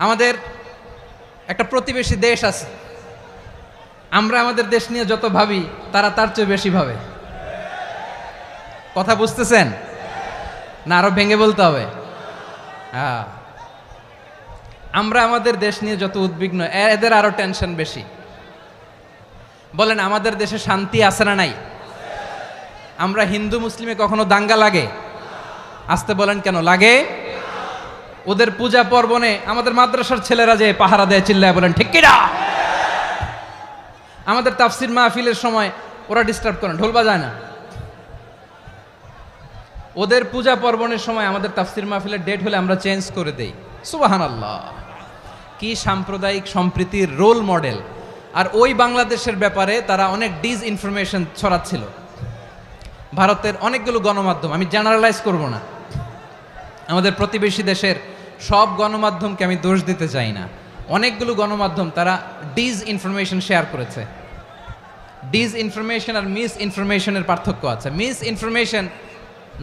আমাদের একটা প্রতিবেশী দেশ আছে, আমরা আমাদের দেশ নিয়ে যত ভাবি তারা তার চেয়ে বেশি ভাবে। কথা বুঝতেছেন না? আরো ভেঙে বলতে হবে। হ্যাঁ, আমরা আমাদের দেশ নিয়ে যত উদ্বিগ্ন, এদের আরো টেনশন বেশি। বলেন, আমাদের দেশে শান্তি আছে না নাই? আমরা হিন্দু মুসলিমে কখনো দাঙ্গা লাগে? আসতে বলেন, কেন লাগে? ওদের পূজা পার্বণে আমাদের মাদ্রাসার ছেলেরা যে পাহারা দেয়, চিল্লায় বলেন ঠিক কিনা? আমাদের তাফসির মাহফিলের সময় ওরা ডিস্টার্ব করে, ঢোল বাজায় না। ওদের পূজা পার্বণের সময় আমাদের তাফসির মাহফিলের ডেট হলে আমরা চেঞ্জ করে দেই। সুবহানাল্লাহ, কি সাম্প্রদায়িক সম্প্রীতির রোল মডেল। আর ওই বাংলাদেশের ব্যাপারে তারা অনেক ডিসইনফরমেশন ছড়াচ্ছিল। ভারতের অনেকগুলো গণমাধ্যম, আমি জেনারেলাইজ করব না, আমাদের প্রতিবেশী দেশের সব গণমাধ্যমকে আমি দোষ দিতে চাই না, অনেকগুলো গণমাধ্যম তারা ডিসইনফরমেশন শেয়ার করেছে। ডিসইনফরমেশন আর মিস ইনফরমেশনের পার্থক্য আছে। মিস ইনফরমেশন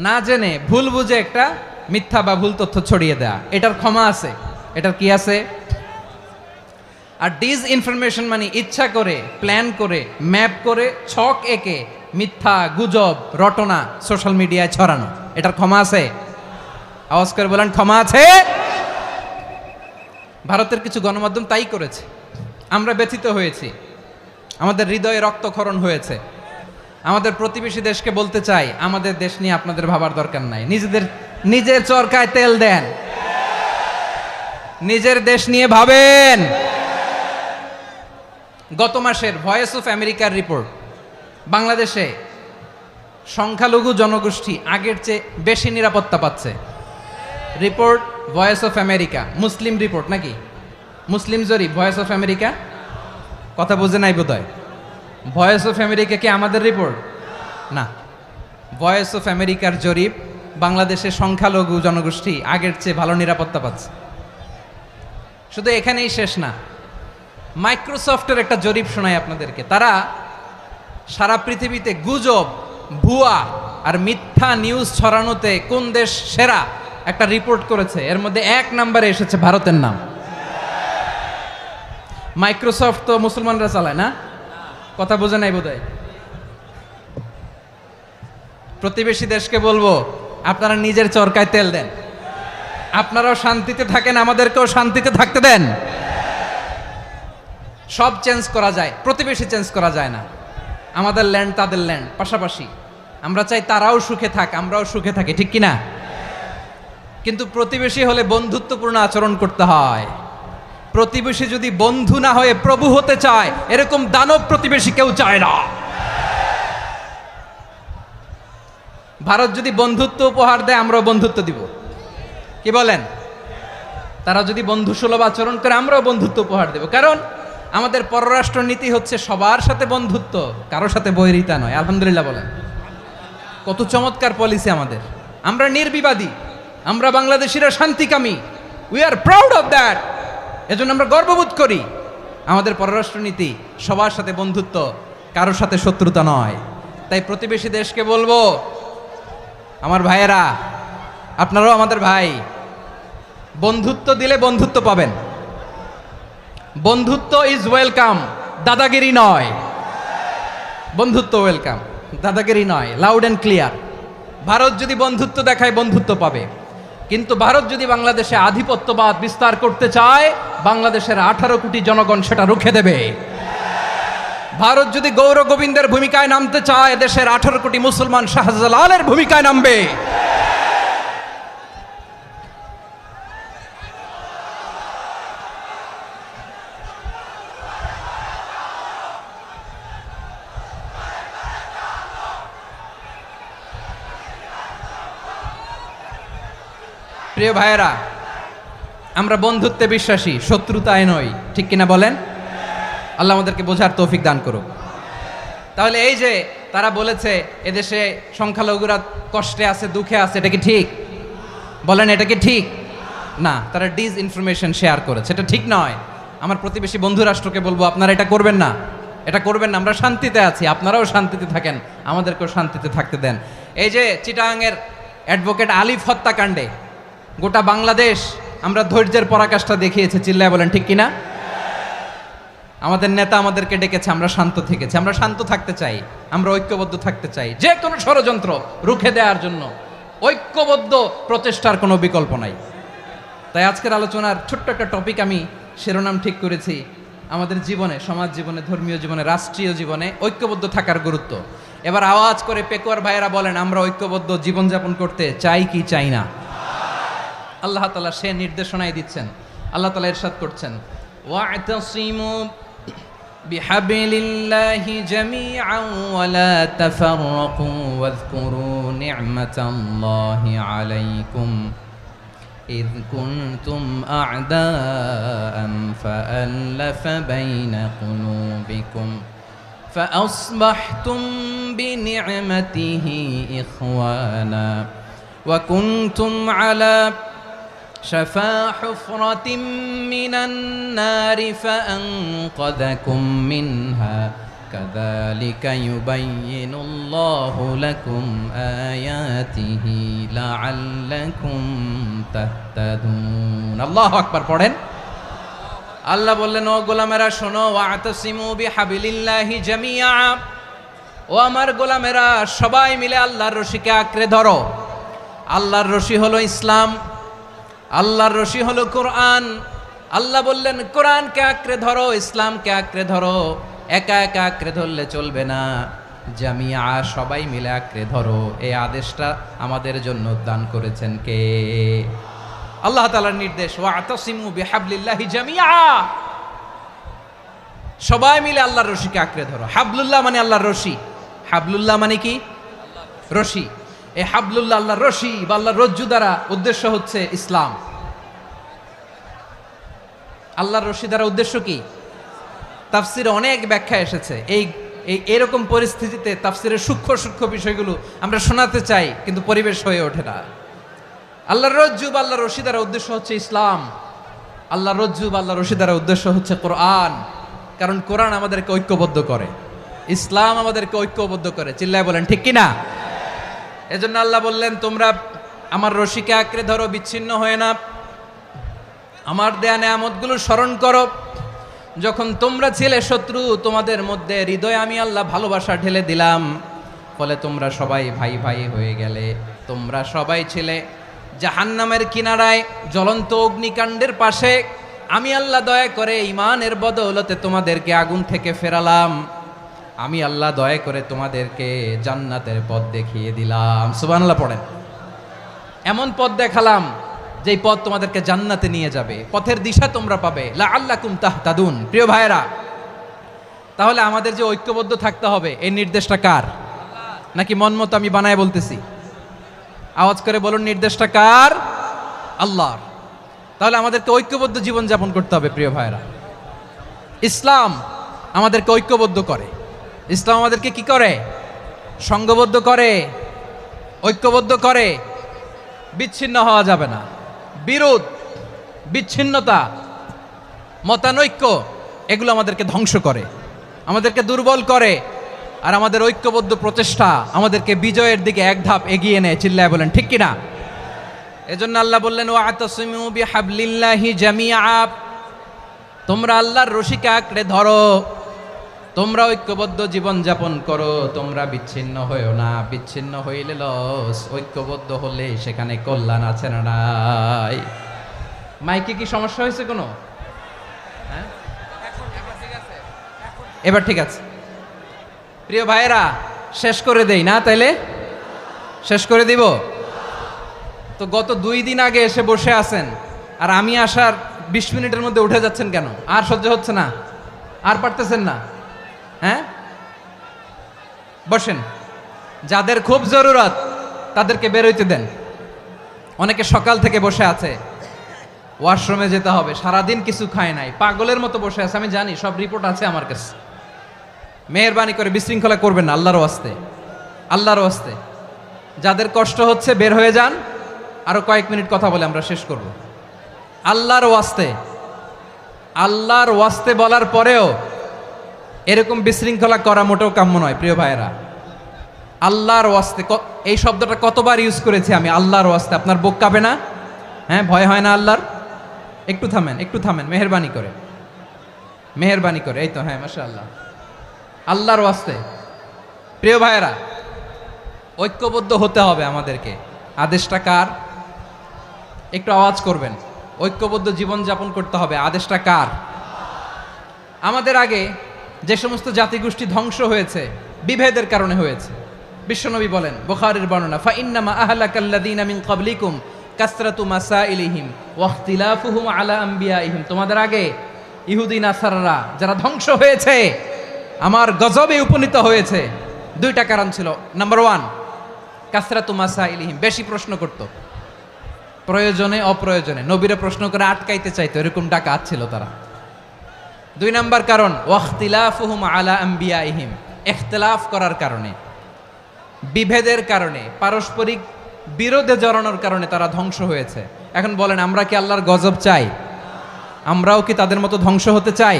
না জেনে ভুল বুঝে একটা মিথ্যা বা ভুল তথ্য ছড়িয়ে দেয়া, এটার ক্ষমা আছে, এটার কি আছে। আর ডিসইনফরমেশন মানে ইচ্ছা করে, প্ল্যান করে, ম্যাপ করে, ছক এঁকে মিথ্যা, গুজব, রটনা সোশ্যাল মিডিয়ায় ছড়ানো, এটার ক্ষমা আছে? আওয়াজ করে বলেন, ক্ষমা আছে? ভারতের কিছু গণমাধ্যম তাই করেছে, আমরা ব্যথিত হয়েছি, আমাদের হৃদয়ে রক্তক্ষরণ হয়েছে। আমাদের প্রতিবেশী দেশকে বলতে চাই, আমাদের দেশ নিয়ে আপনাদের ভাবার দরকার নাই, নিজের চরকায় তেল দেন, নিজের দেশ নিয়ে ভাবেন। গত মাসের ভয়েস অফ আমেরিকার রিপোর্ট, বাংলাদেশে সংখ্যালঘু জনগোষ্ঠী আগের চেয়ে বেশি নিরাপত্তা পাচ্ছে। Report voice of America, Muslim report নাকি? মুসলিম জরিপ, ভয়েস অফ আমেরিকা। কথা বুঝে নাই বোধহয়। ভয়েস অফ আমেরিকা কি আমাদের রিপোর্ট? না, ভয়েস অফ আমেরিকার জরিপ, বাংলাদেশের সংখ্যালঘু জনগোষ্ঠী আগের চেয়ে ভালো নিরাপত্তা পাচ্ছে। শুধু এখানেই শেষ না, মাইক্রোসফটের একটা জরিপ শোনাই আপনাদেরকে। তারা সারা পৃথিবীতে গুজব, ভুয়া আর মিথ্যা নিউজ ছড়ানোতে কোন দেশ সেরা একটা রিপোর্ট করেছে, এর মধ্যে 1 নম্বরে এসেছে ভারতের নাম। মাইক্রোসফট তো মুসলমানরা চালায় না? কথা বোঝে নাই বোধহয়। প্রতিবেশী দেশকে বলবো, আপনারা নিজের চরকায় তেল দেন, আপনারাও শান্তিতে থাকেন, আমাদেরকেও শান্তিতে থাকতে দেন। সব চেঞ্জ করা যায়, প্রতিবেশী চেঞ্জ করা যায় না। আমাদের ল্যান্ড তাদের ল্যান্ড, পাশাপাশি। আমরা চাই তারাও সুখে থাক, আমরাও সুখে থাকি, ঠিক কিনা? কিন্তু প্রতিবেশী হলে বন্ধুত্বপূর্ণ আচরণ করতে হয়। প্রতিবেশী যদি বন্ধু না হয়ে প্রভু হতে চায়, এরকম দানব প্রতিবেশী কেউ চায় না। ভারত যদি বন্ধুত্ব উপহার দেয়, আমরাও বন্ধুত্ব দিব, কি বলেন? তারা যদি বন্ধু সুলভ আচরণ করে, আমরাও বন্ধুত্ব উপহার দেব। কারণ আমাদের পররাষ্ট্র নীতি হচ্ছে সবার সাথে বন্ধুত্ব, কারোর সাথে বৈরিতা নয়। আলহামদুলিল্লাহ বলেন, কত চমৎকার পলিসি আমাদের। আমরা নির্বিবাদী, আমরা বাংলাদেশিরা শান্তিকামী, we are proud of that. এজন্য আমরা গর্ববোধ করি। আমাদের পররাষ্ট্র নীতি সবার সাথে বন্ধুত্ব, কারোর সাথে শত্রুতা নয়। তাই প্রতিবেশী দেশকে বলবো, আমার ভাইয়েরা, আপনারাও আমাদের ভাই, বন্ধুত্ব দিলে বন্ধুত্ব পাবেন। বন্ধুত্ব ইজ ওয়েলকাম, দাদাগিরি নয়। বন্ধুত্ব ওয়েলকাম, দাদাগিরি নয়, লাউড অ্যান্ড ক্লিয়ার। ভারত যদি বন্ধুত্ব দেখায়, বন্ধুত্ব পাবে। কিন্তু ভারত যদি বাংলাদেশে আধিপত্যবাদ বিস্তার করতে চায়, বাংলাদেশের 18 কোটি জনগণ সেটা রুখে দেবে। ভারত যদি গৌর গোবিন্দের ভূমিকায় নামতে চায়, দেশের 18 কোটি মুসলমান শাহজালালের ভূমিকায় নামবে। প্রিয় ভাইয়েরা, আমরা বন্ধুত্বে বিশ্বাসী, শত্রুতায় নই, ঠিক কিনা বলেন? আল্লাহ আমাদেরকে বোঝার তৌফিক দান করুক। তাহলে এই যে তারা বলেছে এদেশে সংখ্যালঘুরা কষ্টে আছে, দুঃখে আছে, এটা কি ঠিক? বলেন, এটা কি ঠিক? না, তারা ডিসইনফরমেশন শেয়ার করেছে, এটা ঠিক নয়। আমার প্রতিবেশী বন্ধু রাষ্ট্রকে বলবো, আপনারা এটা করবেন না, এটা করবেন না। আমরা শান্তিতে আছি, আপনারাও শান্তিতে থাকেন, আমাদেরকেও শান্তিতে থাকতে দেন। এই যে চিটাগাংয়ের অ্যাডভোকেট আলিফ হত্যাকাণ্ডে গোটা বাংলাদেশ আমরা ধৈর্যের পরাকাষ্ঠা দেখিয়েছি, চিল্লায় বলেন ঠিক কিনা? আমাদের নেতা আমাদেরকে ডেকেছে, আমরা শান্ত থেকেছি। আমরা শান্ত থাকতে চাই, আমরা ঐক্যবদ্ধ থাকতে চাই, যে কোনো ষড়যন্ত্র রুখে দেওয়ার জন্য ঐক্যবদ্ধ প্রচেষ্টার কোনো বিকল্প নাই। তাই আজকের আলোচনার ছোট্ট একটা টপিক আমি শিরোনাম ঠিক করেছি, আমাদের জীবনে, সমাজ জীবনে, ধর্মীয় জীবনে, রাষ্ট্রীয় জীবনে ঐক্যবদ্ধ থাকার গুরুত্ব। এবার আওয়াজ করে পেকুয়ার ভাইয়েরা বলেন, আমরা ঐক্যবদ্ধ জীবনযাপন করতে চাই কি চাই না? আল্লাহ তাআলা সে নির্দেশনাই দিচ্ছেন। আল্লাহ তাআলা ইরশাদ করছেন, ওয়া'তাসিমু বিহাবলিল্লাহি জামিআন ওয়া লা তাফাররাকু ওয়াযকুরু নি'মাতাল্লাহি আলাইকুম إذ كنتم أعداء فألف بين قلوبكم فأصبحتم بنعمته إخوانا وكنتم على شفا حفرة من النار فأنقذكم منها كذلك يبين الله لكم آياته لعلكم تهتدون الله أكبر পড়েন। আল্লাহ বললেন, ও গোলামেরা শোনো, ওয়া'তাসিমু বিহাবলিল্লাহি জামিআ, ও আমার গোলামেরা সবাই মিলে আল্লাহর রশিকে আঁকড়ে ধরো। আল্লাহর রশি হলো ইসলাম, আল্লাহর রশি হলো কোরআন। আল্লাহ বললেন কোরআনকে আঁকড়ে ধরো, ইসলামকে আঁকড়ে ধরো। একা একা আঁকড়ে ধরলে চলবে না, জামিয়া সবাই মিলে আঁকড়ে ধরো। এই আদেশটা আমাদের জন্য দান করেছেন কে? আল্লাহ তাআলার নির্দেশ, ওয়া'তাসিমু বিহাবলিল্লাহি জামিআ, সবাই মিলে আল্লাহর রশিকে আঁকড়ে ধরো। হাবলুল্লাহ মানে আল্লাহর রশি, হাবলুল্লাহ মানে কি? রশি। এই হাবলুল্লাহ আল্লাহর রশি বা আল্লাহর রজ্জু দ্বারা উদ্দেশ্য হচ্ছে ইসলাম। আল্লাহর রশি দ্বারা উদ্দেশ্য কি? তাফসিরে অনেক ব্যাখ্যা এসেছে। এরকম পরিস্থিতিতে তাফসিরের সূক্ষ্ম সূক্ষ্ম বিষয়গুলো আমরা শোনাতে চাই, কিন্তু পরিবেশ হয়ে ওঠে না। আল্লাহর রজ্জু বা আল্লাহর রশি দ্বারা উদ্দেশ্য হচ্ছে ইসলাম। আল্লাহর রজ্জু বা আল্লাহর রশি দ্বারা উদ্দেশ্য হচ্ছে কোরআন, কারণ কোরআন আমাদেরকে ঐক্যবদ্ধ করে, ইসলাম আমাদেরকে ঐক্যবদ্ধ করে। চিল্লায় বলেন ঠিক কিনা? এজন্য আল্লাহ বললেন, তোমরা আমার রশিকে আঁকড়ে ধরো, বিচ্ছিন্ন হয়ে না। আমার দেয়া নেয়ামতগুলো স্মরণ করো। যখন তোমরা ছিলে শত্রু, তোমাদের মধ্যে হৃদয়ে আমি আল্লাহ ভালোবাসা ঢেলে দিলাম, ফলে তোমরা সবাই ভাই ভাই হয়ে গেলে। তোমরা সবাই ছিলে জাহান্নামের কিনারায়, জ্বলন্ত অগ্নিকাণ্ডের পাশে। আমি আল্লাহ দয়া করে ঈমানের বদৌলতে তোমাদেরকে আগুন থেকে ফেরালাম। আমি আল্লাহ দয়া করে তোমাদেরকে জান্নাতের পথ দেখিয়ে দিলাম। সুবহানাল্লাহ পড়েন। এমন পথ দেখালাম যেই পথ তোমাদেরকে জান্নাতে নিয়ে যাবে, পথের দিশা তোমরা পাবে। লাআল্লাকুম তাহতাদুন। প্রিয় ভাইরা, তাহলে আমাদের যে ঐক্যবদ্ধ থাকতে হবে, এই নির্দেশটা কার? নাকি মন মতো আমি বানায় বলতেছি? আওয়াজ করে বলুন, নির্দেশটা কার? আল্লাহর। তাহলে আমাদেরকে ঐক্যবদ্ধ জীবন যাপন করতে হবে। প্রিয় ভাইরা, ইসলাম আমাদেরকে ঐক্যবদ্ধ করে। ইসলাম আমাদেরকে কি করে? সংঘবদ্ধ করে, ঐক্যবদ্ধ করে। বিচ্ছিন্ন হওয়া যাবে না। বিরোধ, বিচ্ছিন্নতা, মতানৈক্য, এগুলো আমাদেরকে ধ্বংস করে, আমাদেরকে দুর্বল করে। আর আমাদের ঐক্যবদ্ধ প্রচেষ্টা আমাদেরকে বিজয়ের দিকে এক ধাপ এগিয়ে নেয়। চিল্লায় বলেন ঠিক কিনা? এজন্য আল্লাহ বললেন, ওয়া'তাসিমু বিহাবলিল্লাহি জামিআ, তোমরা আল্লাহর রশিকে আঁকড়ে ধরো, তোমরা ঐক্যবদ্ধ জীবন যাপন করো, তোমরা বিচ্ছিন্ন হইও না। বিচ্ছিন্ন হইলে লস, ঐক্যবদ্ধ হলে সেখানে কল্যাণ আছে না নাই? মাইকে কি সমস্যা হয়েছে কোনো? হ্যাঁ, এবার ঠিক আছে। প্রিয় ভাইয়েরা, শেষ করে দেই না? তাইলে শেষ করে দিব তো। গত 2 দিন আগে এসে বসে আছেন, আর আমি আসার 20 মিনিটের মধ্যে উঠে যাচ্ছেন কেন? আর সহ্য হচ্ছে না? আর পারতেছেন না? হ্যাঁ, বসেন। যাদের খুব জরুরত তাদেরকে বের হইতে দেন। অনেকে সকাল থেকে বসে আছে, ওয়াশরুমে যেতে হবে, সারাদিন কিছু খায় নাই, পাগলের মতো বসে আছে। আমি জানি, সব রিপোর্ট আছে আমার কাছে। মেহেরবানি করে বিশৃঙ্খলা করবেন না, আল্লাহর ওয়াস্তে, আল্লাহর ওয়াস্তে। যাদের কষ্ট হচ্ছে বের হয়ে যান। আরো কয়েক মিনিট কথা বলে আমরা শেষ করব। আল্লাহর ওয়াস্তে, আল্লাহর ওয়াস্তে বলার পরেও এরকম বিশৃঙ্খলা করা মোটেও কাম্য নয়। প্রিয় ভাইয়েরা, আল্লাহর ওয়াস্তে, এই শব্দটা কতবার ইউজ করেছি আমি, আল্লাহর ওয়াস্তে। আপনার বুক কাঁপে না? হ্যাঁ, ভয় হয় না আল্লাহর? একটু থামেন, মেহেরবানি করে। এই তো, হ্যাঁ, মাশাআল্লাহ। আল্লাহর ওয়াস্তে প্রিয় ভাইয়েরা, ঐক্যবদ্ধ হতে হবে আমাদেরকে। আদেশটা কার? একটু আওয়াজ করবেন। ঐক্যবদ্ধ জীবন যাপন করতে হবে। আদেশটা কার? আমাদের আগে যে সমস্ত জাতিগোষ্ঠী ধ্বংস হয়েছে বিভেদের কারণে হয়েছে। বিশ্বনবী বলেন, বুখারীর বর্ণনা, ফা ইন্নামা আহলাকাল্লাযীনা মিন ক্বাবলিকুম কাসরাতু মাসাইলিহিম ওয়া ইখতিলাফুহুম আলা আম্বিয়াইহিম। তোমাদের আগে ইহুদি নাসারারা যারা ধ্বংস হয়েছে, আমার গজবে উপনীত হয়েছে, দুইটা কারণ ছিল। নাম্বার 1, কাসরাতু মাসাইলিহিম, বেশি প্রশ্ন করত, প্রয়োজনে অপ্রয়োজনে নবীরে প্রশ্ন করে আটকাইতে চাইতো, এরকম ডাকাত ছিল তারা। 2 নাম্বার কারণ, ওয়াখতিলাফুহুম আলা আম্বিয়াইহিম, ইখতিলাফ করার কারণে, বিভেদের কারণে, পারস্পরিক বিরোধে জড়ানোর কারণে তারা ধ্বংস হয়েছে। এখন বলেন, আমরা কি আল্লাহর গজব চাই? আমরাও কি তাদের মতো ধ্বংস হতে চাই?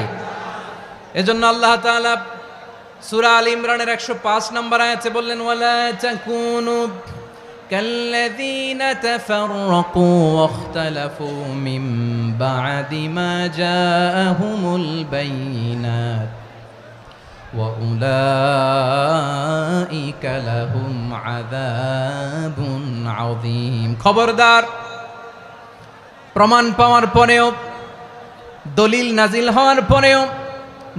এজন্য আল্লাহ তাআলা সূরা আল ইমরানের 105 নম্বর আয়াতে বললেন, ওয়ালা তাকুনু কাল্লাযীনা তাফাররাকু ওয়াখতালাফু মিন বা'দি মা জাআহুমুল বাইয়িনাত ওয়া উলাইকা লাহুম আযাবুন আযীম। খবরদার, প্রমাণ পাওয়ার পরেও, দলিল নাজিল হওয়ার পরেও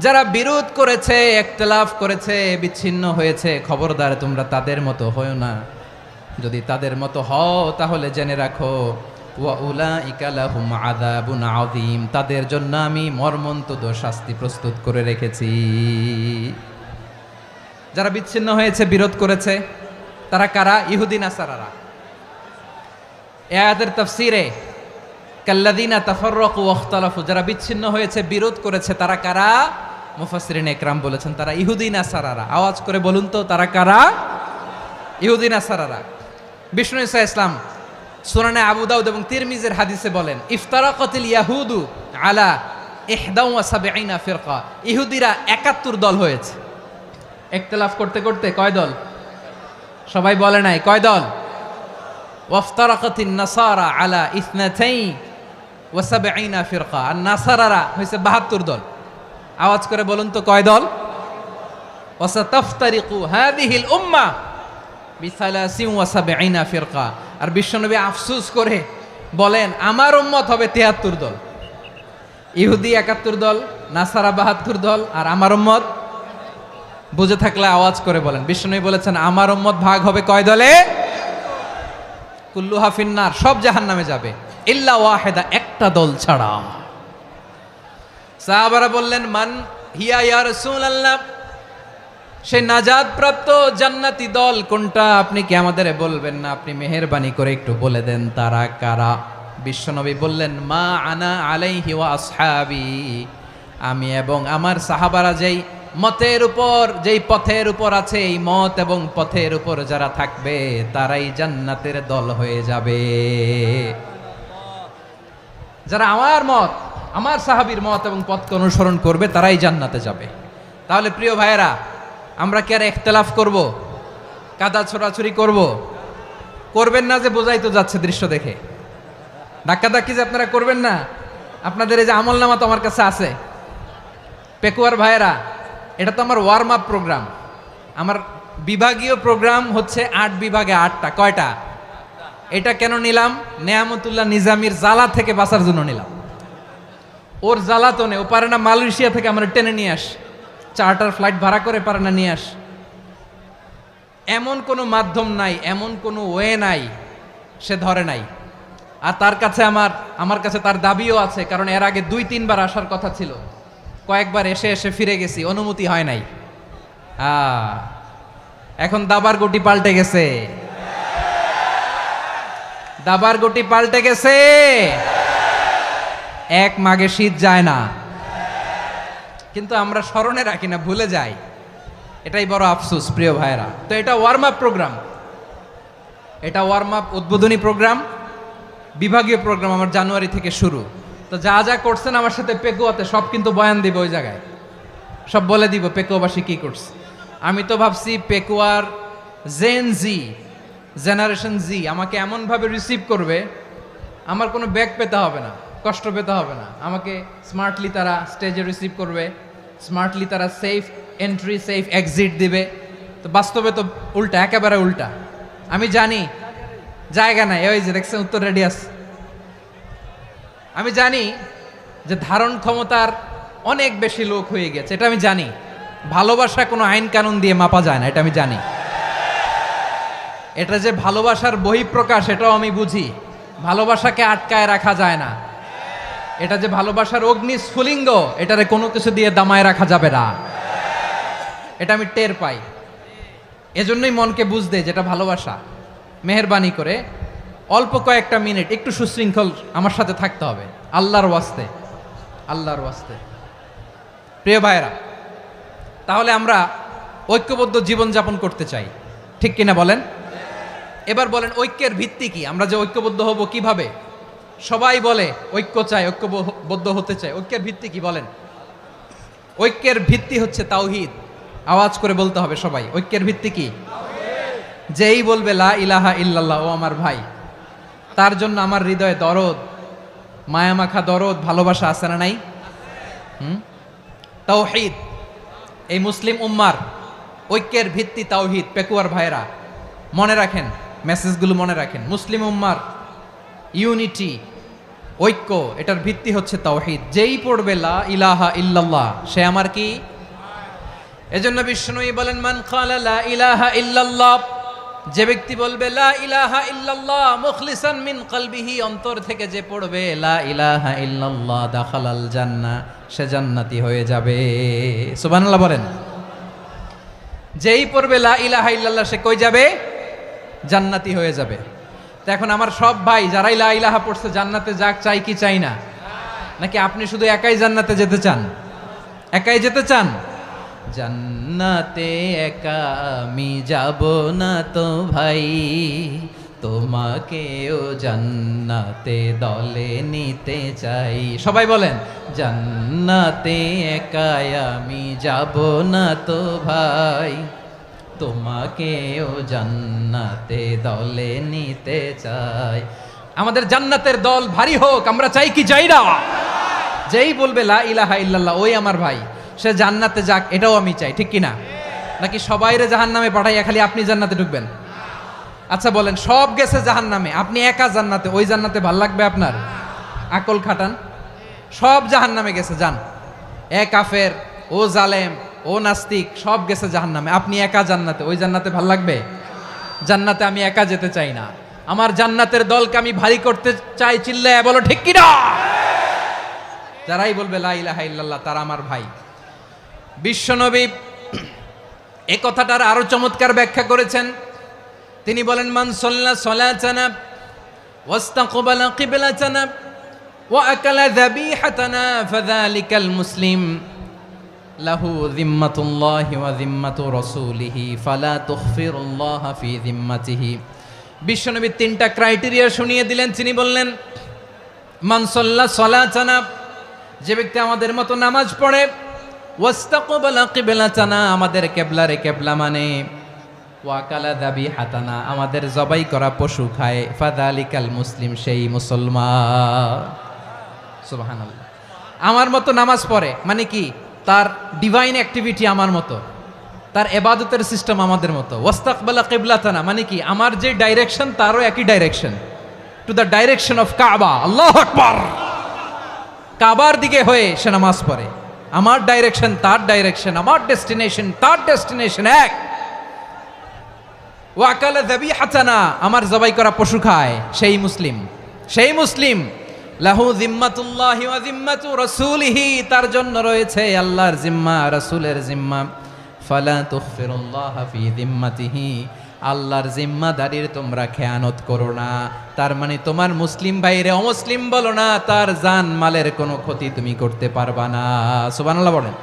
যারা বিরোধ করেছে, ইখতিলাফ করেছে, বিচ্ছিন্ন হয়েছে, খবরদার তোমরা তাদের মতো হয়ো না। যদি তাদের মতো হও তাহলে জেনে রাখো, ওয়া উলাইকা লাহুম আযাবুন আযীম, তাদের জন্য আমি মর্মন্তুদ শাস্তি প্রস্তুত করে রেখেছি। যারা বিচ্ছিন্ন হয়েছে, বিরোধ করেছে, তারা কারা? ইহুদি নাসারারা। এই আয়াতের তাফসীরে কাল্লাযীনা তাফাররাকু ওয়াখতালাফু, যারা বিচ্ছিন্ন হয়েছে, বিরোধ করেছে, তারা কারা? মুফাসসিরিন ইকরাম বলেছেন তারা ইহুদি নাসারারা। আওয়াজ করে বলুন তো, তারা কারা? ইহুদি নাসারারা। বিষ্ণু ঈসা ইসলাম সুনানে আবু দাউদ এবং তিরমিজির হাদিসে বলেন, ইফতারাকাতিল ইয়াহুদু আলা 71 ফিরকা, ইহুদিরা 71 দল হয়েছে। ইখতিলাফ করতে করতে কয় দল? সবাই বলে নাই, কয় দল? ওয়াফতারাকাতিন নাসারা আলা 72 ফিরকা, আর নাসারারা হয়েছে 72 দল। আওয়াজ করে বলুন তো, কয় দল? ওয়াসাতাফতারিকু হাযিহিল উম্মাহ বি73 ফিরকা। আর বিশ্বনবী আফসোস করে বলেন, আমার উম্মত হবে 73 দল। ইহুদি 71 দল, নাসারা 72 দল, আর আমার উম্মত, বুঝে থাকলে আওয়াজ করে বলেন। বিশ্বনবী বলেছেন, আমার উম্মত ভাগ হবে কয় দলে? কুল্লুহা ফিন্নার, সব জাহান্নামে যাবে, ইল্লা ওয়াহিদা, একটা দল ছাড়া। সাহাবারা বললেন, মান হিয়া ইয়া রাসূলুল্লাহ, সেই নাজাত প্রাপ্ত জান্নাতি দল কোনটা? আপনি কি আমাদের বলবেন না? আপনি মেহেরবানি করে একটু বলে দেন তারা কারা। বিশ্বনবী বললেন, মা আনা আলাইহি ওয়া আসহাবি, আমি এবং আমার সাহাবারা যেই মতের উপর, যেই পথের উপর আছে, এই মত এবং পথের উপর যারা থাকবে তারাই জান্নাতের দল হয়ে যাবে। যারা আমার মত, আমার সাহাবীর মত এবং পথকে অনুসরণ করবে তারাই জান্নাতে যাবে। তাহলে প্রিয় ভাইয়েরা, আমরা কি আর ইখতিলাফ করব? কাদা ছোড়াছুরি করব? করবেন না যে বোঝাই তো যাচ্ছে দৃশ্য দেখে। ধাক্কাধাক্কি যে আপনারা করবেন না। আপনাদের এই যে আমলনামা তো আমার কাছে আছে। পেকুয়ার ভাইয়েরা, এটা তো আমার ওয়ার্ম আপ প্রোগ্রাম। আমার বিভাগীয় প্রোগ্রাম হচ্ছে 8 বিভাগে 8টা। কয়টা? এটা কেন নিলাম? নেয়ামতুল্লাহ নিজামীর জ্বালা থেকে বাঁচার জন্য নিলাম। ওর জ্বালাতনে ও পারে না মালয়েশিয়া থেকে আমরা টেনে নিয়ে আস, চার্টার ফ্লাইট ভাড়া করে পারে না নিয়ে আস। এমন কোনো মাধ্যম নাই, এমন কোনো ওয়ে নাই সে ধরে নাই। আর তার কাছে আমার কাছে তার দাবিও আছে, কারণ এর আগে 2-3 বার আসার কথা ছিল, কয়েকবার এসে এসে ফিরে গেছি, অনুমতি হয় নাই। এখন দাবার গুটি পাল্টে গেছে, দাবার গুটি পাল্টে গেছে। এক মাঘে শীত যায় না, কিন্তু আমরা স্মরণে রাখি না, ভুলে যাই। এটাই বড় আফসোস প্রিয় ভাইরা। তো এটা ওয়ার্ম আপ প্রোগ্রাম, এটা ওয়ার্ম আপ উদ্বোধনী প্রোগ্রাম, বিভাগীয় প্রোগ্রাম আমার জানুয়ারি থেকে শুরু। তো যা যা করছেন আমার সাথে পেকুয়াতে সব কিন্তু বয়ান দিব, ওই জায়গায় সব বলে দিব পেকুয়াবাসী কি করছে। আমি তো ভাবছি পেকুয়ার জেনারেশন জি আমাকে এমনভাবে রিসিভ করবে, আমার কোনো ব্যাগ পেতে হবে না। কষ্ট পেতে হবে না, আমাকে স্মার্টলি তারা স্টেজে রিসিভ করবে, স্মার্টলি তারা সেফ এন্ট্রি সেফ এক্সিট দিবে। তো বাস্তবে তো উল্টা, একেবারে উল্টা। আমি জানি জায়গা নাই, ওই যে দেখছেন উত্তর রেডি আছে। আমি জানি যে ধারণ ক্ষমতার অনেক বেশি লোক হয়ে গেছে, এটা আমি জানি। ভালোবাসা কোনো আইন কানুন দিয়ে মাপা যায় না, এটা আমি জানি। এটা যে ভালোবাসার বহিঃপ্রকাশ এটাও আমি বুঝি। ভালোবাসাকে আটকায় রাখা যায় না। এটা যে ভালোবাসার অগ্নি স্ফুলিঙ্গ, এটারে কোনো কিছু দিয়ে দামায় রাখা যাবে না, এটা আমি টের পাই। এজন্যই মনকে বুঝতে যেটা ভালোবাসা। মেহেরবানি করে অল্প কয়েকটা মিনিট একটু সুশৃঙ্খল আমার সাথে থাকতে হবে, আল্লাহর ওয়াস্তে, আল্লাহর ওয়াস্তে। প্রিয় ভাইরা, তাহলে আমরা ঐক্যবদ্ধ জীবনযাপন করতে চাই, ঠিক কিনা বলেন? এবার বলেন ঐক্যের ভিত্তি কি? আমরা যে ঐক্যবদ্ধ হব কিভাবে? সবাই বলে ঐক্য চাই, ঐক্যবদ্ধ হতে চাই। ঐক্যের ভিত্তি কি বলেন? ঐক্যের ভিত্তি হচ্ছে তাওহীদ। আওয়াজ করে বলতে হবে সবাই, ঐক্যের ভিত্তি কি? যেই বলবে লা ইলাহা ইল্লাল্লাহ, ও আমার ভাই, তার জন্য আমার হৃদয়ে দরদ, মায়ামাখা দরদ, ভালোবাসা আছে না নাই? তাওহীদ। এই মুসলিম উম্মার ঐক্যের ভিত্তি তাওহীদ। পেকুয়ার ভাইরা মনে রাখেন, মেসেজগুলো মনে রাখেন। মুসলিম উম্মার ইউনিটি, ঐক্য, এটার ভিত্তি হচ্ছে তাওহীদ। যেই পড়বে লা ইলাহা ইল্লাল্লাহ, সে আমার কি? এজন্য বিষ্ণুই বলেন, মান ক্বালা লা ইলাহা ইল্লাল্লাহ, যে ব্যক্তি বলবে লা ইলাহা ইল্লাল্লাহ মুখলিসান মিন কলবিহি, অন্তর থেকে যে পড়বে লা ইলাহা ইল্লাল্লাহ, দাখালাল জান্নাহ, সে জান্নাতি হয়ে যাবে। সুবহানাল্লাহ বলেন। যেই পড়বে লা ইলাহা ইল্লাল্লাহ, সে কই যাবে? জান্নাতি হয়ে যাবে। তো এখন আমার সব ভাই যারাই লা ইলাহা পড়ছে জান্নাতে যাক, চাই কি চাই না? নাকি আপনি শুধু একাই জান্নাতে যেতে চান? একাই যেতে চান? জান্নাতে একা আমি যাব না তো ভাই, তোমাকেও জান্নাতে দলে নিতে চাই। সবাই বলেন, জান্নাতে একা আমি যাব না তো ভাই, তোমাকেও জান্নাতে দলে নিতে চাই। আমাদের জান্নাতের দল ভারী হোক, আমরা চাই কি চাই না? যেই বলবে লা ইলাহা ইল্লাল্লাহ, ওই আমার ভাই, সে জান্নাতে যাক, এটাও আমি চাই, ঠিক কিনা? নাকি সবাইরে জাহান্নামে পাঠাইয়া খালি আপনি জান্নাতে ঢুকবেন? আচ্ছা বলেন, সব গেছে জাহান্নামে, আপনি একা জান্নাতে, ওই জান্নাতে ভাল লাগবে আপনার? আকল খাটান। সব জাহান্নামে গেছে, যান। এ কাফের, ও জালেম, ও নাস্তিক, সব গেছে জাহান্নামে, আপনি একা জান্নাতে, ওই জান্নাতে ভাল লাগবে? জান্নাতে আমি একা যেতে চাই না, আমার জান্নাতের দলকে আমি ভারী করতে চাই। চিল্লায় বলো ঠিক কিনা? যারাই বলবে লা ইলাহা ইল্লাল্লাহ, তারা আমার ভাই। বিশ্বনবী এই কথাটার আরো চমৎকার ব্যাখ্যা করেছেন। তিনি বলেন, মান সাল্লা সালাতানা ওয়াস্তাকবালা কিবলাতানা ওয়া আকালা যাবিহাতানা ফাযালিকাল মুসলিম লাহু যিম্মাতুল্লাহি ওয়া যিম্মাতু রাসূলিহি ফালা তুখফিরুল্লাহ ফি যিম্মাতিহি। বিশ্বনবী তিনটা ক্রাইটেরিয়া শুনিয়ে দিলেন। তিনি বললেন, মান সাল্লা সালাতানা, যে ব্যক্তি আমাদের মতো নামাজ পড়ে, ওয়াস্তাকবালা কিবলাতানা, আমাদের কিবলারে কিবলা মানে, ওয়াকালা যাবিহাতানা, আমাদের জবাই করা পশু খায়, ফাযালিকাল মুসলিম, সেই মুসলমান। সুবহানাল্লাহ। আমার মতো নামাজ পড়ে মানে কি? তার ডিভাইন অ্যাক্টিভিটি আমার মতো, তার ইবাদতের সিস্টেম আমাদের মতো। ওয়াস্তাকবালা কিবলাতানা মানে কি? আমার যে ডাইরেকশন তারও একই direction, to the direction of কাবা। আল্লাহু আকবার। কাবার দিকে হয়ে সে নামাজ পড়ে। আমার ডাইরেকশন তার ডাইরেকশন, আমার ডেস্টিনেশন তার ডেস্টিনেশন এক। ওয়াকালা যাবিহাতানা, আমার জবাই করা পশু খায়, সেই মুসলিম, সেই মুসলিম। লাহু যিম্মাতুল্লাহি ওয়া যিম্মাতু রাসূলিহি, তার জন্য রয়েছে আল্লাহর জিম্মা, রাসূলের জিম্মা। ফালা তুখফিরুল্লাহ ফি যিম্মাতিহি, আল্লাহর জিম্মাদারির তোমরা খেয়ানত করো না। তার মানে তোমার মুসলিম ভাইরে অমুসলিম বলো না, তার জান মালের কোনো ক্ষতি তুমি করতে পারবা না। সুবহানাল্লাহ বলেন।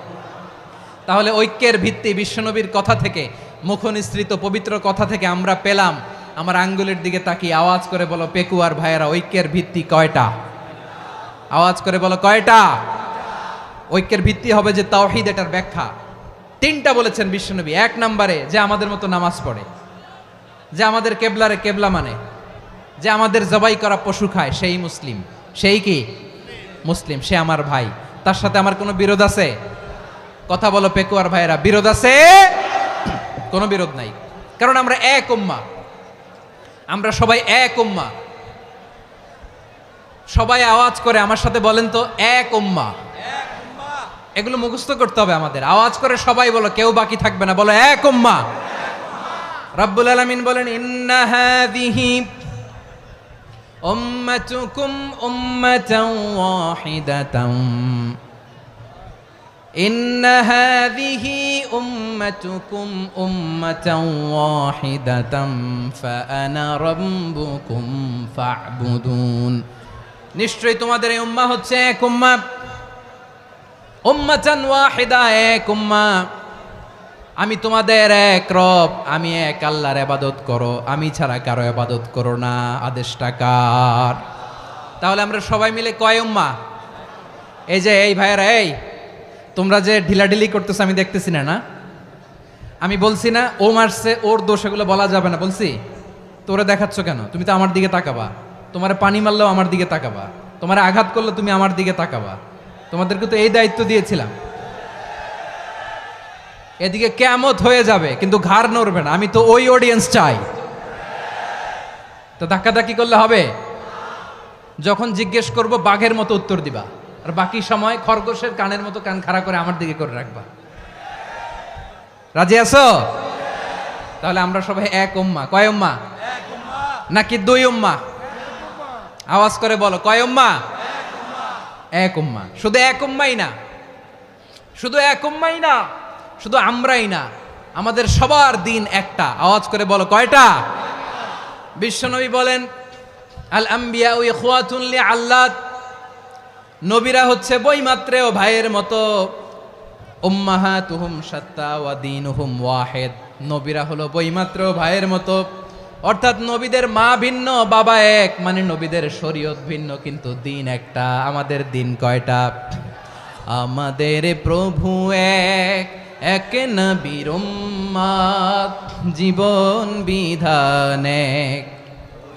তাহলে ঐক্যের ভিত্তি বিশ্বনবীর কথা থেকে, মুখনিসৃত পবিত্র কথা থেকে আমরা পেলাম। আমার আঙ্গুলের দিকে তাকিয়ে আওয়াজ করে বলো পেকুয়ার ভাইয়েরা, ঐক্যের ভিত্তি কয়টা? আওয়াজ করে বলো কয়টা? ঐক্যের ভিত্তি হবে যে তাওহীদ, এটার ব্যাখ্যা তিনটা বলেছেন বিশ্বনবী। এক নম্বরে, যে আমাদের মতো নামাজ পড়ে, যে আমাদের কেবলারে কেবলা মানে, যে আমাদের জবাই করা পশু খায়, সেই মুসলিম। সেই কি? মুসলিম, সে আমার ভাই, তার সাথে আমার কোনো বিরোধ আছে? কথা বলো পেকুয়ার ভাইরা, বিরোধ আছে? কোনো বিরোধ নাই, কারণ আমরা এক উম্মাহ, আমরা সবাই এক উম্মাহ। সবাই আওয়াজ করে আমার সাথে বলেন তো, এক উম্মাহ। এগুলো মুখস্থ করতে হবে আমাদের। আওয়াজ করে সবাই বলো, কেউ বাকি থাকবে না, বলো এক উম্মাহ। রব্বুল আলামিন বলেন, ইন্না হাযিহি উম্মাতুকুম উম্মাতান ওয়াহিদাতান, ইন্না হাযিহি উম্মাতুকুম উম্মাতান ওয়াহিদাতান ফাআনা রাব্বুকুম ফা'বুদুন। নিশ্চয়ই তোমাদের এই উম্মাহ হচ্ছে এক উম্মাহ, উম্মাতান ওয়াহিদা, এক উম্মাহ। আমি তোমাদের এক রব, আমি এক আল্লাহর ইবাদত করো, আমি ছাড়া কারো ইবাদত করো না। আদেশটা কার? তাহলে আমরা সবাই মিলে কয় উম্মাহ? এই যে এই ভাইয়েরা, এই তোমরা যে ঢিলাঢিলি করতেছো আমি দেখতেছি না, না আমি বলছি না ও মারছে, ওর দোষ, এগুলো বলা যাবে না বলছি? তোরে দেখাচ্ছ কেন? তুমি তো আমার দিকে তাকাবা। তোমার পানি মারলেও আমার দিকে তাকাবা, তোমার আঘাত করলে তুমি আমার দিকে তাকাবা। তোমাদেরকে তো এই দায়িত্ব দিয়েছিলাম। এদিকে কিয়ামত হয়ে যাবে কিন্তু ঘাড় নড়বে না, আমি তো ওই অডিয়েন্স চাই। তো ধাক্কাধাক্কি করলে হবে? যখন জিজ্ঞেস করব বাঘের মতো উত্তর দিবা, আর বাকি সময় খরগোশের কানের মতো কান খাড়া করে আমার দিকে করে রাখবা। রাজি আছো? তাহলে আমরা সবাই এক উম্মাহ। কয় উম্মাহ? নাকি দুই উম্মাহ? আওয়াজ করে বলো, কয় উম্মাহ? এক উম্মাহ। শুধু এক উম্মাই না, শুধু এক উম্মাই না, শুধু আমরাই না, আমাদের সবার দিন একটা। আওয়াজ করে বলো, কয়টা? বিশ্বনবী বলেন, আল আম্বিয়া ইখওয়াতুন লিআল্লাত, নবীরা হচ্ছে বৈমাত্রেয় ভাইয়ের মতো। উম্মাহাতুহুম শাত্তা ওয়া দীনুহুম ওয়াহিদ, নবীরা হলো বৈমাত্রেয় ভাইয়ের মতো। অর্থাৎ নবীদের মা ভিন্ন, বাবা এক, মানে নবীদের শরীয়ত ভিন্ন, কিন্তু দিন একটা। আমাদের দিন কয়টা? আমাদের প্রভু এক, এক নবীর উম্মাত, জীবন বিধান এক,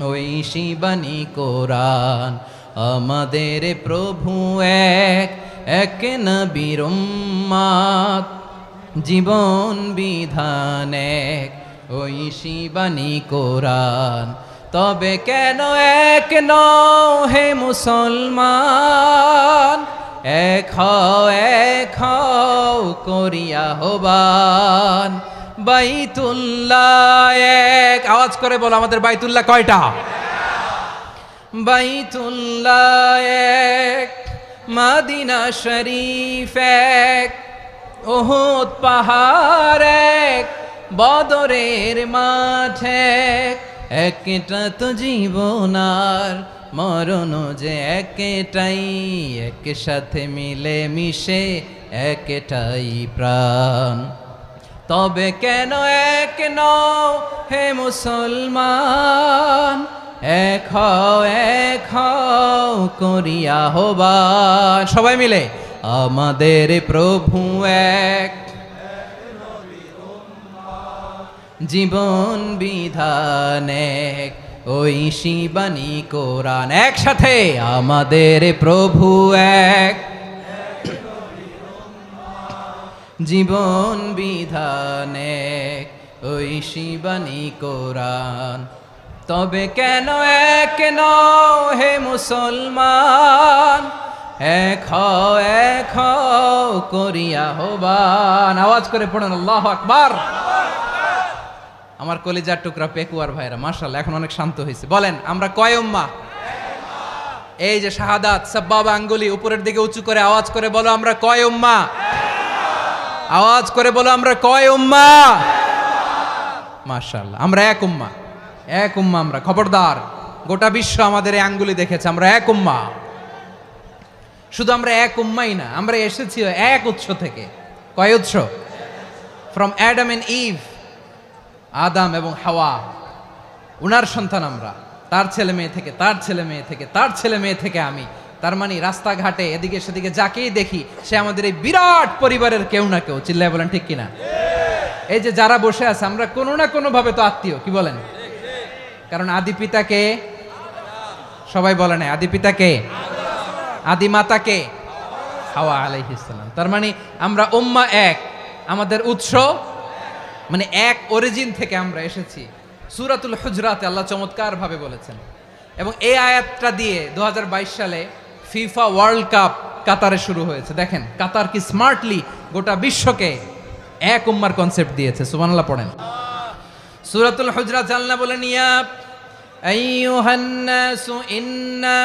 ঐশী বাণী কোরআন। আমাদের প্রভু এক, এক নবীর উম্মাত, জীবন বিধান এক, ঐশী বাণী কোরআন। তবে কেন এক নও হে মুসলমান, এক হও করিয়া হবান। বাইতুল্লাহ এক, আওয়াজ করে বলো আমাদের বাইতুল্লাহ কয়টা? বাইতুল্লাহ এক, মদিনা শরীফ এক, উহুদ পাহাড় এক, বদরের মাঠ এক। একটা তো জীবন আর মরণ যে একটাই, একসাথে মিলে মিশে একটাই প্রাণ। তবে কেন এক নও হে মুসলমান, এক হও করিয়া হবান। সবাই মিলে, আমাদের প্রভু এক, জীবন বিধান এক, ঐশী বাণী কোরআন। একসাথে, আমাদের প্রভু এক, জীবন বিধান এক, ঐশী বাণী কোরআন। তবে কেন এক নও হে মুসলমান, এক হও করিয়া হবান। আওয়াজ করে পড়েন আল্লাহু আকবার। আমার কলিজার টুকরা পেকুয়ার ভাইরা, মাশাআল্লাহ এখন অনেক শান্ত হয়েছে। বলেন আমরা কয় উম্মাহ? এই যে শাহাদাত সাব্বাবা আঙ্গুলি উপরের দিকে উঁচু করে আওয়াজ করে বলো, আমরা কয় উম্মাহ? আওয়াজ করে বলো, আমরা কয় উম্মাহ? মাশাআল্লাহ, আমরা এক উম্মাহ, এক উম্মাহ আমরা। খবরদার, গোটা বিশ্ব আমাদের এই আঙ্গুলি দেখেছে, আমরা এক উম্মাহ। শুধু আমরা এক উম্মাই না, আমরা এসেছি এক উৎস থেকে। কয় উৎস? ফ্রম অ্যাডাম এন্ড ইভ, আদাম এবং হাওয়া, উনার সন্তান আমরা। তার ছেলে মেয়ে থেকে, তার ছেলে মেয়ে থেকে, তার ছেলে মেয়ে থেকে আমি। তার মানে রাস্তাঘাটে এদিকে সেদিকে যাকেই দেখি সে আমাদের এই বিরাট পরিবারের কেউ না কেউ। চিল্লায় বলেন ঠিক কিনা? এই যে যারা বসে আছে, আমরা কোনো না কোনো ভাবে তো আত্মীয়, কি বলেন? কারণ আদি পিতাকে সবাই বলে না, আদি পিতাকে আদি মাতাকে হাওয়া আলাইহিস সালাম। তার মানে আমরা উম্মাহ এক, আমাদের উৎস মানে এক অরিজিন থেকে আমরা এসেছি। সূরাতুল হুজরাতে আল্লাহ চমৎকার ভাবে বলেছেন, এবং এই আয়াতটা দিয়ে 2022 সালে ফিফা ওয়ার্ল্ড কাপ কাতারে শুরু হয়েছে। দেখেন কাতার কি স্মার্টলি গোটা বিশ্বকে এক উম্মার কনসেপ্ট দিয়েছে। সুবহানাল্লাহ পড়েন। সূরাতুল হুজরাত আল্লাহ বলেন, ইয়া আইয়ুহান নাসু ইন্না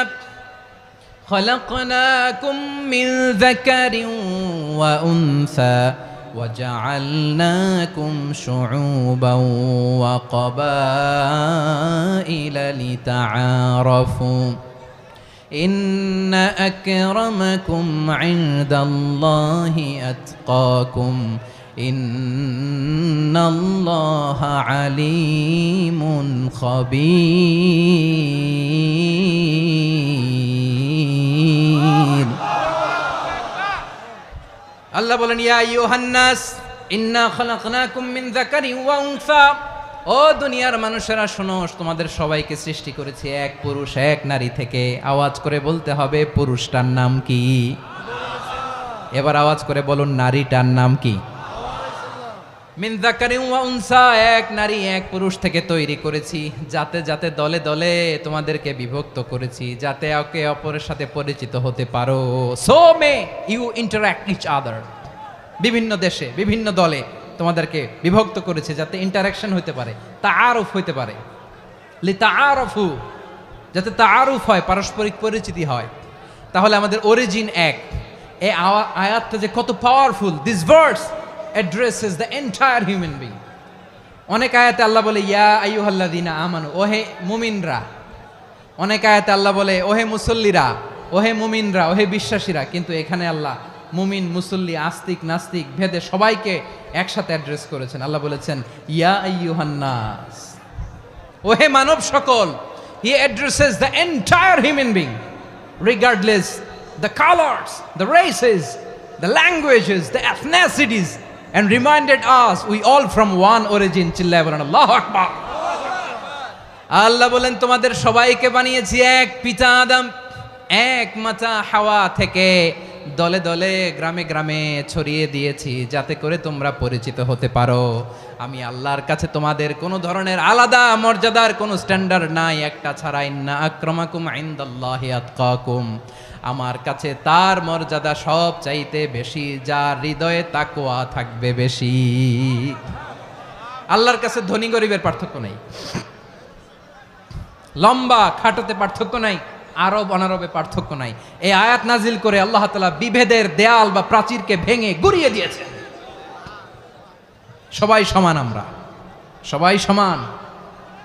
খলাকনাকুম মিন যাকারিন ওয়া উনসা وجعلناكم شعوبا وقبائل لتعارفوا إن أكرمكم عند الله أتقاكم إن الله عليم خبير। আল্লাহ বলেন, ইয়া আইয়ুহান নাস ইন্না খলাকনাকুম মিন যাকারিন ওয়া উনসা, ও দুনিয়ার মানুষেরা শোনো, তোমাদের সবাইকে সৃষ্টি করেছি এক পুরুষ এক নারী থেকে। আওয়াজ করে বলতে হবে, পুরুষটার নাম কি? এবার আওয়াজ করে বলুন, নারীটার নাম কি? মিন যাকারিন ওয়া উনসা, এক নারী এক পুরুষ থেকে তৈরি করেছি। যাতে যাতে দলে দলে তোমাদেরকে বিভক্ত করেছি, যাতে একে অপরের সাথে পরিচিত হতে পারো। So may you interact each other. বিভিন্ন দেশে বিভিন্ন দলে তোমাদেরকে বিভক্ত করেছে যাতে ইন্টারাকশন হতে পারে, তাআরুফ হতে পারে। লিতাআরফু, যাতে তাআরুফ হয়, পারস্পরিক পরিচিতি হয়। তাহলে আমাদের অরিজিন এক। এই আয়াতটা যে কত powerful! This verse addresses the entire human being. অনেক আয়াতে আল্লাহ বলে, ইয়া আইয়ুহাল্লাযীনা আমানু, ওহে মুমিনরা। অনেক আয়াতে আল্লাহ বলে, ওহে মুসল্লিরা, ওহে মুমিনরা, ওহে বিশ্বাসীরা। কিন্তু এখানে আল্লাহ মুমিন মুসল্লি আস্তিক নাস্তিক ভেদে সবাইকে একসাথে অ্যাড্রেস করেছেন। আল্লাহ বলেছেন, ইয়া আইয়ুহান নাস, ওহে মানব সকল। হি addresses the entire human being, regardless the colours, the races, the languages, the এথনিসিটিস, and reminded us we all from one origin. চিল্লায় বলেন আল্লাহু আকবার। আল্লাহ বলেন, তোমাদের সবাইকে বানিয়েছি এক পিতা আদম, এক মাতা হাওয়া থেকে। দলে দলে গ্রামে গ্রামে ছড়িয়ে দিয়েছি যাতে করে তোমরা পরিচিত হতে পারো। আমি আল্লাহর কাছে তোমাদের কোনো ধরনের আলাদা মর্যাদার কোনো স্ট্যান্ডার্ড নাই, একটা ছাড়া। ইন্না আক্রামাকুম ইনদাল্লাহি আতকাকুম, আমার কাছে তার মর্যাদা সব চাইতে বেশি, যার হৃদয়ে তাকওয়া থাকবে বেশি। আল্লাহর কাছে ধনী গরিবের পার্থক্য নাই, লম্বা খাটোতে পার্থক্য নাই, আরব অনারবে পার্থক্য নাই। এই আয়াত নাজিল করে আল্লাহ তাআলা বিভেদের দেয়াল বা প্রাচীরকে ভেঙে গুড়িয়ে দিয়েছেন। সবাই সমান, আমরা সবাই সমান,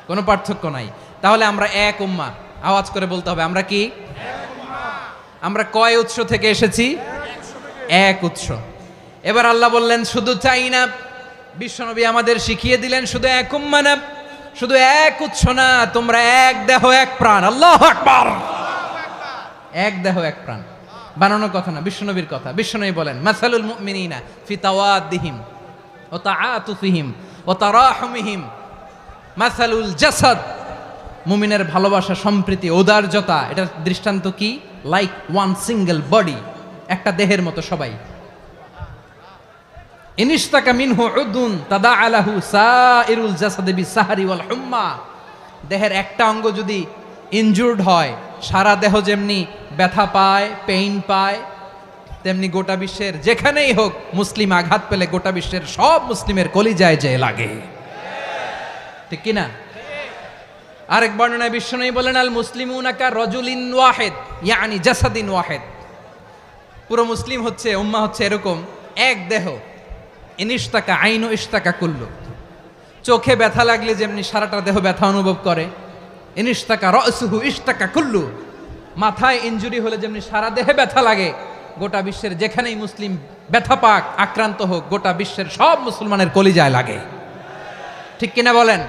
কোনো পার্থক্য নাই। তাহলে আমরা এক উম্মাহ। আওয়াজ করে বলতে হবে, আমরা কি? আমরা কয় উৎস থেকে এসেছি? এক উৎস। এবার আল্লাহ বললেন, শুধু চাই না, বিশ্বনবী আমাদের শিখিয়ে দিলেন, শুধু এক উম্মাহ না, শুধু এক উৎস না, তোমরা এক দেহ এক প্রাণ। আল্লাহু আকবার। এক দেহ এক প্রাণ বানানো কথা না, বিশ্বনবীর কথা। বিশ্বনবী বলেন, মাসালুল মুমিনিনা ফি তাওয়াদ্দিহিম ওয়া তাআতুফিহিম ওয়া তারাহুমিহিম মাসালুল জাসাদ। মুমিনের ভালোবাসা, সম্প্রীতি, ঔদার্যতা, এটার দৃষ্টান্ত কি? লাইক ওয়ান সিঙ্গেল বডি, একটা দেহের মতো সবাই। ইনিশতাকা মিনহু উদুন তাদাআলাহু সাইরুল জাসাদি বিসাহরি ওয়াল হুম্মা। দেহের একটা অঙ্গ যদি ইনজুর্ড হয়, সারা দেহ যেমনি ব্যথা পায়, পেইন পায়, তেমনি গোটা বিশ্বের যেখানেই হোক মুসলিম আঘাত পেলে গোটা বিশ্বের সব মুসলিমের কলিজায় যে লাগে, ঠিক কিনা? আরেক বর্ণনায় বিশ্বনবী বলেন, আল মুসলিমুনা কা রাজুলিন ওয়াহিদ ইয়ানি জাসাদিন ওয়াহিদ। পুরো মুসলিম হচ্ছে, উম্মাহ হচ্ছে এরকম এক দেহ। ইনিশতাকা আইনু ইশতাকা কুল্লু, চোখে ব্যথা লাগলে যেমনি সারাটা দেহ ব্যথা অনুভব করে। ইনিশতাকা রাসুহু ইশতাকা কুল্লু, মাথায় ইনজুরি হলে যেমনি সারা দেহে ব্যথা লাগে, গোটা বিশ্বের যেখানেই মুসলিম ব্যথা পাক, আক্রান্ত হোক, গোটা বিশ্বের সব মুসলমানের কলিজায় লাগে, ঠিক কিনা বলেন?